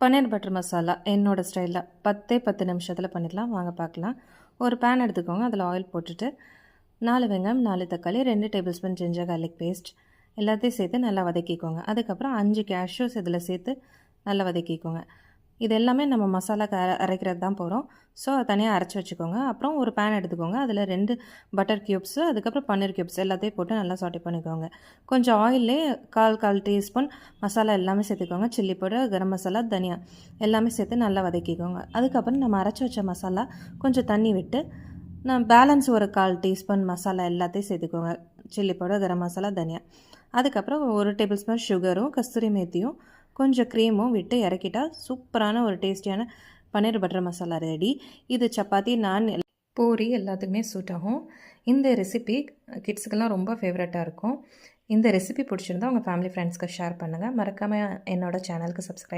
பன்னீர் butter masala என்னோடய ஸ்டைலில் 10 நிமிஷத்தில் பண்ணிடலாம். வாங்க பார்க்கலாம். ஒரு பேன் எடுத்துக்கோங்க. அதில் ஆயில் போட்டுட்டு 4 வெங்காயம் 4 தக்காளி 2 table spoon ginger garlic paste எல்லாத்தையும் சேர்த்து நல்லா வதக்கிக்கோங்க. அதுக்கப்புறம் 5 கேஷ்யூஸ் இதில் சேர்த்து நல்லா வதக்கிக்கோங்க. இது எல்லாமே நம்ம மசாலாக்கு அரைக்கிறது தான் போகிறோம். ஸோ அதை தனியாக அரைச்சி வச்சுக்கோங்க. அப்புறம் ஒரு பேன் எடுத்துக்கோங்க. அதில் 2 பட்டர் க்யூப்ஸு அதுக்கப்புறம் பன்னீர் க்யூப்ஸ் எல்லாத்தையும் போட்டு நல்லா சாட்டே பண்ணிக்கோங்க. கொஞ்சம் ஆயிலே கால் டீஸ்பூன் மசாலா எல்லாமே சேர்த்துக்கோங்க. சில்லி பவுடர், கரம் மசாலா, தனியா எல்லாமே சேர்த்து நல்லா வதக்கிக்கோங்க. அதுக்கப்புறம் நம்ம அரைச்சி வச்ச மசாலா கொஞ்சம் தண்ணி விட்டு நான் பேலன்ஸ் ஒரு 1/4 டீஸ்பூன் மசாலா எல்லாத்தையும் சேர்த்துக்கோங்க. சில்லி பவுடர், கரம் மசாலா, தனியா. அதுக்கப்புறம் ஒரு டேபிள் ஸ்பூன் சுகரும் கஸ்தூரி மேத்தியும் கொஞ்சம் க்ரீமும் விட்டு இறக்கிட்டால் சூப்பரான ஒரு டேஸ்டியான பன்னீர் பட்டர் மசாலா ரெடி. இது சப்பாத்தி, நான், பூரி எல்லாத்துக்குமே சூட் ஆகும். இந்த ரெசிபி கிட்ஸுக்கெல்லாம் ரொம்ப ஃபேவரட்டாக இருக்கும். இந்த ரெசிபி பிடிச்சிருந்தா உங்கள் ஃபேமிலி ஃப்ரெண்ட்ஸ்க்கு ஷேர் பண்ணுங்கள். மறக்காமல் என்னோடய சேனலுக்கு சப்ஸ்கிரைப்